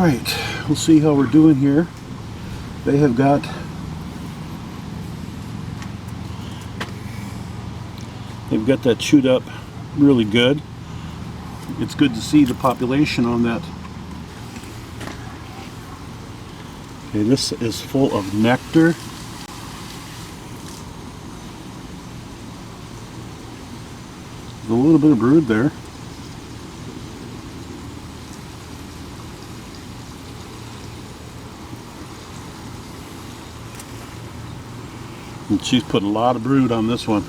Alright, we'll see how we're doing here. They have got that chewed up really good. It's good to see the population on that. Okay, this is full of nectar. There's a little bit of brood there. And she's putting a lot of brood on this one.